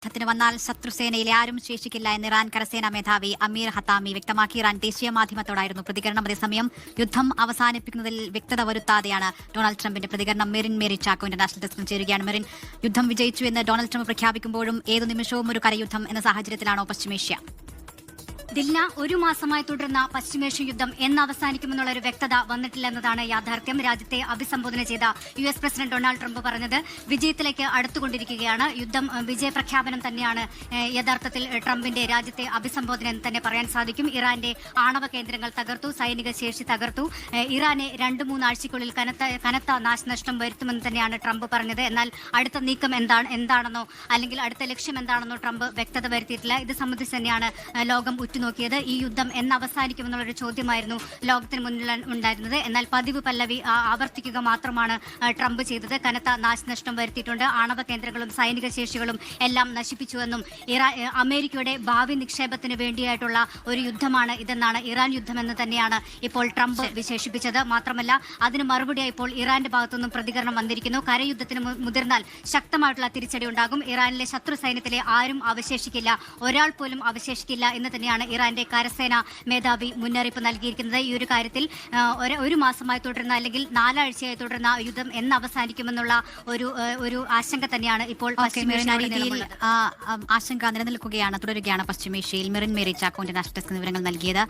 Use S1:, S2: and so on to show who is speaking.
S1: യുദ്ധത്തിന് വന്നാൽ ശത്രുസേനയിലെ ആരും ശേഷിക്കില്ല എന്ന് ഇറാൻ കരസേനാ മേധാവി അമീർ ഹത്താമി വ്യക്തമാക്കി. ഇറാൻ ദേശീയ മാധ്യമത്തോടായിരുന്നു പ്രതികരണം. അതേസമയം യുദ്ധം അവസാനിപ്പിക്കുന്നതിൽ വ്യക്തത വരുത്താതെയാണ് ഡൊണാൾഡ് ട്രംപിന്റെ പ്രതികരണം. മെറിൻ മേരി ചാക്കോ ഇന്റർനാഷണൽ ഡെസ്കിൽ ചേരുകയാണ്. മെറിൻ, യുദ്ധം വിജയിച്ചു എന്ന് ഡൊണാൾഡ് ട്രംപ് പ്രഖ്യാപിക്കുമ്പോഴും ഏതു നിമിഷവും ഒരു കരയുദ്ധം എന്ന സാഹചര്യത്തിലാണോ പശ്ചിമേഷ്യ?
S2: ദിൽന, ഒരു മാസമായി തുടരുന്ന പശ്ചിമേഷ്യൻ യുദ്ധം എന്ന് അവസാനിക്കുമെന്നുള്ള ഒരു വ്യക്തത വന്നിട്ടില്ല എന്നതാണ് യാഥാർത്ഥ്യം. രാജ്യത്തെ അഭിസംബോധന ചെയ്ത US പ്രസിഡന്റ് ഡൊണാൾഡ് ട്രംപ് പറഞ്ഞത് വിജയത്തിലേക്ക് അടുത്തുകൊണ്ടിരിക്കുകയാണ്. യുദ്ധം വിജയപ്രഖ്യാപനം തന്നെയാണ് യഥാർത്ഥത്തിൽ ട്രംപിന്റെ രാജ്യത്തെ അഭിസംബോധന എന്ന് തന്നെ പറയാൻ സാധിക്കും. ഇറാന്റെ ആണവ കേന്ദ്രങ്ങൾ തകർത്തു, സൈനിക ശേഷി തകർത്തു, ഇറാനെ 2-3 ആഴ്ചയ്ക്കുള്ളിൽ കനത്ത നാശനഷ്ടം വരുത്തുമെന്ന് തന്നെയാണ് ട്രംപ് പറഞ്ഞത്. എന്നാൽ അടുത്ത നീക്കം എന്താണെന്നോ അല്ലെങ്കിൽ അടുത്ത ലക്ഷ്യം എന്താണെന്നോ ട്രംപ് വ്യക്തത വരുത്തിയിട്ടില്ല. ഇത് സംബന്ധിച്ച് തന്നെയാണ് ലോകം ഉറ്റുനോക്കിയത്. ഈ യുദ്ധം എന്ന് അവസാനിക്കുമെന്നുള്ളൊരു ചോദ്യമായിരുന്നു ലോകത്തിന് മുന്നിൽ ഉണ്ടായിരുന്നത്. എന്നാൽ പതിവ് പല്ലവി ആവർത്തിക്കുക മാത്രമാണ് ട്രംപ് ചെയ്തത്. കനത്ത നാശനഷ്ടം വരുത്തിയിട്ടുണ്ട്, ആണവ കേന്ദ്രങ്ങളും സൈനിക ശേഷികളും എല്ലാം നശിപ്പിച്ചുവെന്നും അമേരിക്കയുടെ ഭാവി നിക്ഷേപത്തിന് വേണ്ടിയായിട്ടുള്ള ഒരു യുദ്ധമാണ് ഇതെന്നാണ്, ഇറാൻ യുദ്ധമെന്ന് തന്നെയാണ് ഇപ്പോൾ ട്രംപ് വിശേഷിപ്പിച്ചത്. മാത്രമല്ല, അതിന് മറുപടിയായി ഇപ്പോൾ ഇറാന്റെ ഭാഗത്തുനിന്നും പ്രതികരണം വന്നിരിക്കുന്നു. കരയുദ്ധത്തിന് മുതിർന്നാൽ ശക്തമായിട്ടുള്ള തിരിച്ചടി ഉണ്ടാകും. ഇറാനിലെ ശത്രു സൈന്യത്തിലെ ആരും അവശേഷിക്കില്ല, ഒരാൾ പോലും അവശേഷിക്കില്ല എന്ന് തന്നെയാണ് ഇറാന്റെ കരസേനാ മേധാവി മുന്നറിയിപ്പ് നൽകിയിരിക്കുന്നത്. ഈ ഒരു കാര്യത്തിൽ ഒരു മാസമായി തുടരുന്ന അല്ലെങ്കിൽ 4 ആഴ്ചയായി തുടരുന്ന യുദ്ധം എന്ന് അവസാനിക്കുമെന്നുള്ള ഒരു ആശങ്ക തന്നെയാണ് ഇപ്പോൾ
S1: ആശങ്ക നിലനിൽക്കുകയാണ്, തുടരുകയാണ് പശ്ചിമേഷ്യയിൽ. Merin Mary Chacko international desk വിവരങ്ങൾ നൽകിയത്.